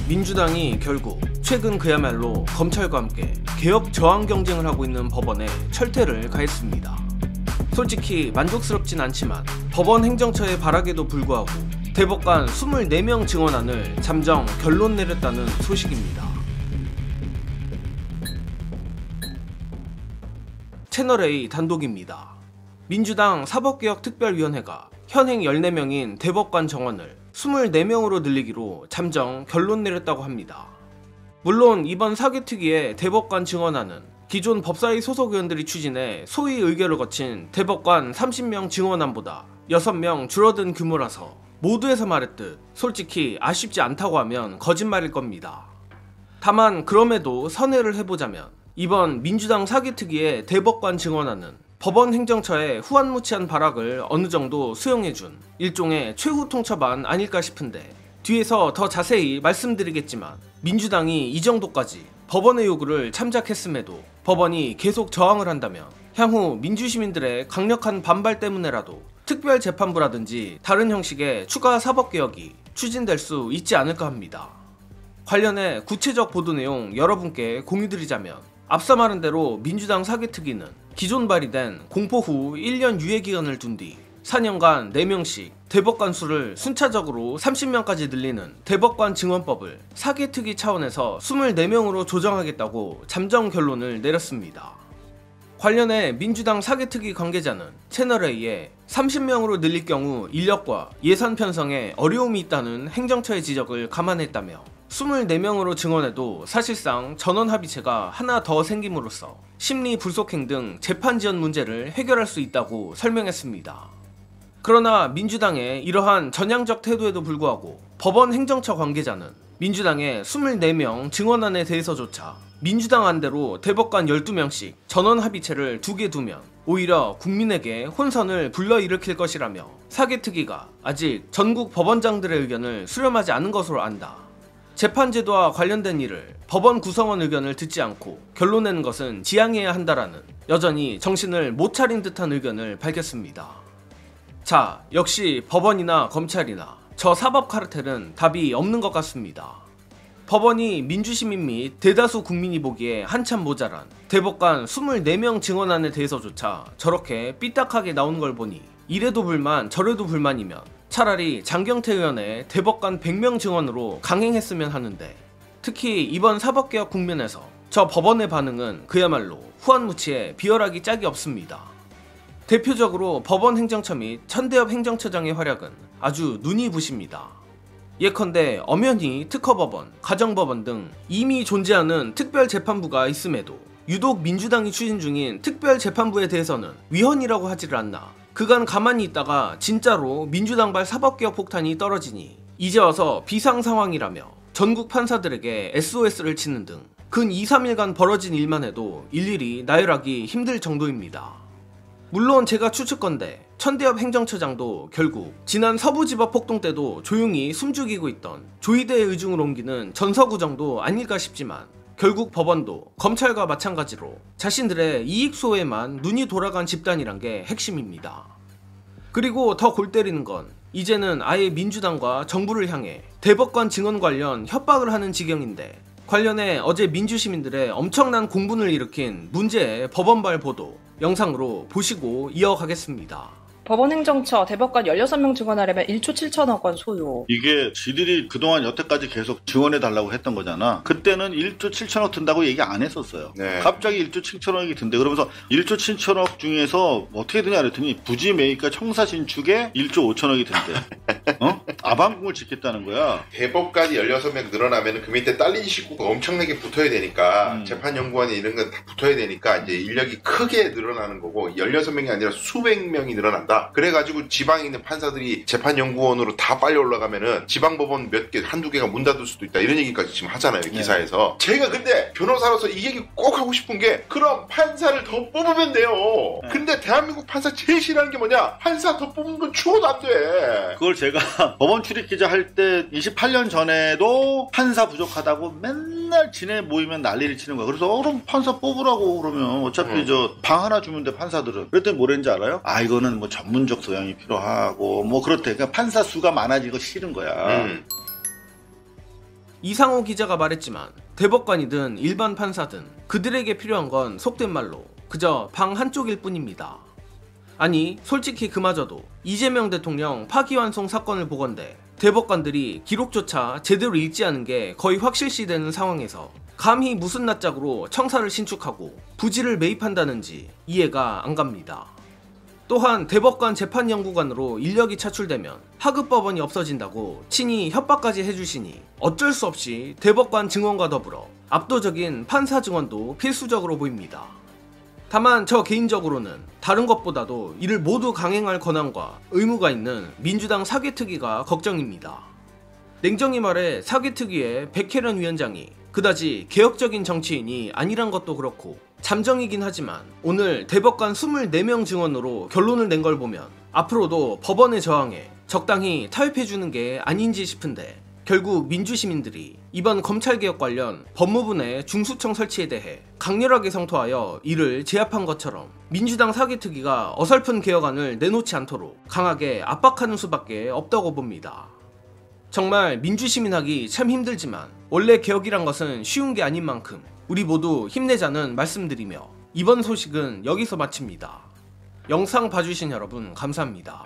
민주당이 결국 최근 그야말로 검찰과 함께 개혁 저항 경쟁을 하고 있는 법원에 철퇴를 가했습니다. 솔직히 만족스럽진 않지만 법원 행정처의 발악에도 불구하고 대법관 24명 증언안을 잠정 결론 내렸다는 소식입니다. 채널A 단독입니다. 민주당 사법개혁특별위원회가 현행 14명인 대법관 정원을 24명으로 늘리기로 잠정 결론 내렸다고 합니다. 물론 이번 사개특위의 대법관 증언안은 기존 법사위 소속 의원들이 추진해 소위 의결을 거친 대법관 30명 증언안보다 6명 줄어든 규모라서 모두에서 말했듯 솔직히 아쉽지 않다고 하면 거짓말일 겁니다. 다만 그럼에도 선회를 해보자면 이번 민주당 사개특위의 대법관 증언안은 법원 행정처의 후한무치한 발악을 어느 정도 수용해준 일종의 최후 통첩안 아닐까 싶은데, 뒤에서 더 자세히 말씀드리겠지만 민주당이 이 정도까지 법원의 요구를 참작했음에도 법원이 계속 저항을 한다면 향후 민주시민들의 강력한 반발 때문에라도 특별재판부라든지 다른 형식의 추가 사법개혁이 추진될 수 있지 않을까 합니다. 관련해 구체적 보도 내용 여러분께 공유드리자면, 앞서 말한 대로 민주당 사개특위는 기존 발의된 공포 후 1년 유예기간을 둔 뒤 4년간 4명씩 대법관 수를 순차적으로 30명까지 늘리는 대법관 증언법을 사개특위 차원에서 24명으로 조정하겠다고 잠정 결론을 내렸습니다. 관련해 민주당 사개특위 관계자는 채널A에 30명으로 늘릴 경우 인력과 예산 편성에 어려움이 있다는 행정처의 지적을 감안했다며 24명으로 증언해도 사실상 전원 합의체가 하나 더 생김으로써 심리 불속행 등 재판 지연 문제를 해결할 수 있다고 설명했습니다. 그러나 민주당의 이러한 전향적 태도에도 불구하고 법원 행정처 관계자는 민주당의 24명 증언안에 대해서조차 민주당 안대로 대법관 12명씩 전원 합의체를 2개 두면 오히려 국민에게 혼선을 불러일으킬 것이라며 사개특위가 아직 전국 법원장들의 의견을 수렴하지 않은 것으로 안다. 재판제도와 관련된 일을 법원 구성원 의견을 듣지 않고 결론 내는 것은 지양해야 한다라는 여전히 정신을 못 차린 듯한 의견을 밝혔습니다. 자, 역시 법원이나 검찰이나 저 사법 카르텔은 답이 없는 것 같습니다. 법원이 민주시민 및 대다수 국민이 보기에 한참 모자란 대법관 24명 증언안에 대해서조차 저렇게 삐딱하게 나오는 걸 보니 이래도 불만 저래도 불만이면 차라리 장경태 의원의 대법관 100명 증언으로 강행했으면 하는데, 특히 이번 사법개혁 국면에서 저 법원의 반응은 그야말로 후한무치에 비열하기 짝이 없습니다. 대표적으로 법원 행정처 및 천대엽 행정처장의 활약은 아주 눈이 부십니다. 예컨대 엄연히 특허법원, 가정법원 등 이미 존재하는 특별재판부가 있음에도 유독 민주당이 추진 중인 특별재판부에 대해서는 위헌이라고 하지를 않나 그간 가만히 있다가 진짜로 민주당발 사법개혁 폭탄이 떨어지니 이제 와서 비상상황이라며 전국 판사들에게 SOS를 치는 등 근 2-3일간 벌어진 일만 해도 일일이 나열하기 힘들 정도입니다. 물론 제가 추측건데 천대엽 행정처장도 결국 지난 서부지법 폭동 때도 조용히 숨죽이고 있던 조희대의 의중을 옮기는 전서구정도 아닐까 싶지만, 결국 법원도 검찰과 마찬가지로 자신들의 이익 소에만 눈이 돌아간 집단이란 게 핵심입니다. 그리고 더 골 때리는 건 이제는 아예 민주당과 정부를 향해 대법관 증언 관련 협박을 하는 지경인데, 관련해 어제 민주시민들의 엄청난 공분을 일으킨 문제의 법원발 보도 영상으로 보시고 이어가겠습니다. 법원 행정처 대법관 16명 증언하려면 1조 7천억 원 소요. 이게 지들이 그동안 여태까지 계속 지원해달라고 했던 거잖아. 그때는 1조 7천억 든다고 얘기 안 했었어요. 네. 갑자기 1조 7천억이 든대. 그러면서 1조 7천억 중에서 어떻게 드냐 그랬더니 부지 매입과 청사 신축에 1조 5천억이 든대. 아방궁을 짓겠다는 거야. 대법관이 16명 늘어나면 그 밑에 딸린 식구가 엄청나게 붙어야 되니까 재판연구원이 이런 건 다 붙어야 되니까 이제 인력이 크게 늘어나는 거고, 16명이 아니라 수백 명이 늘어난다. 그래가지고 지방에 있는 판사들이 재판연구원으로 다 빨리 올라가면은 지방법원 몇 개, 한두 개가 문 닫을 수도 있다. 이런 얘기까지 지금 하잖아요, 기사에서. 제가 근데 변호사로서 이 얘기 꼭 하고 싶은 게, 그럼 판사를 더 뽑으면 돼요. 근데 대한민국 판사 제일 싫어하는 게 뭐냐? 판사 더 뽑는 건 추워도 안 돼. 그걸 제가 법원 출입기자 할 때 28년 전에도 판사 부족하다고 맨날 지네 모이면 난리를 치는 거야. 그래서 그럼 판사 뽑으라고 그러면 어차피 저 방 하나 주면 돼, 판사들은. 그랬더니 뭐랬는지 알아요? 아, 이거는 뭐 전문적 소양이 필요하고 뭐 그렇대. 그러니까 판사 수가 많아지고 싫은 거야. 이상호 기자가 말했지만 대법관이든 일반 판사든 그들에게 필요한 건 속된 말로 그저 방 한쪽일 뿐입니다. 아니 솔직히 그마저도 이재명 대통령 파기환송 사건을 보건대 대법관들이 기록조차 제대로 읽지 않은 게 거의 확실시되는 상황에서 감히 무슨 낯짝으로 청사를 신축하고 부지를 매입한다는지 이해가 안 갑니다. 또한 대법관 재판연구관으로 인력이 차출되면 하급법원이 없어진다고 친히 협박까지 해주시니 어쩔 수 없이 대법관 증언과 더불어 압도적인 판사 증언도 필수적으로 보입니다. 다만 저 개인적으로는 다른 것보다도 이를 모두 강행할 권한과 의무가 있는 민주당 사개특위가 걱정입니다. 냉정히 말해 사개특위의 백혜련 위원장이 그다지 개혁적인 정치인이 아니란 것도 그렇고 잠정이긴 하지만 오늘 대법관 24명 증언으로 결론을 낸 걸 보면 앞으로도 법원에 저항해 적당히 타협해주는 게 아닌지 싶은데 결국 민주시민들이 이번 검찰개혁 관련 법무부 내 중수청 설치에 대해 강렬하게 성토하여 이를 제압한 것처럼 민주당 사개특위가 어설픈 개혁안을 내놓지 않도록 강하게 압박하는 수밖에 없다고 봅니다. 정말 민주시민하기 참 힘들지만 원래 개혁이란 것은 쉬운 게 아닌 만큼 우리 모두 힘내자는 말씀드리며 이번 소식은 여기서 마칩니다. 영상 봐주신 여러분 감사합니다.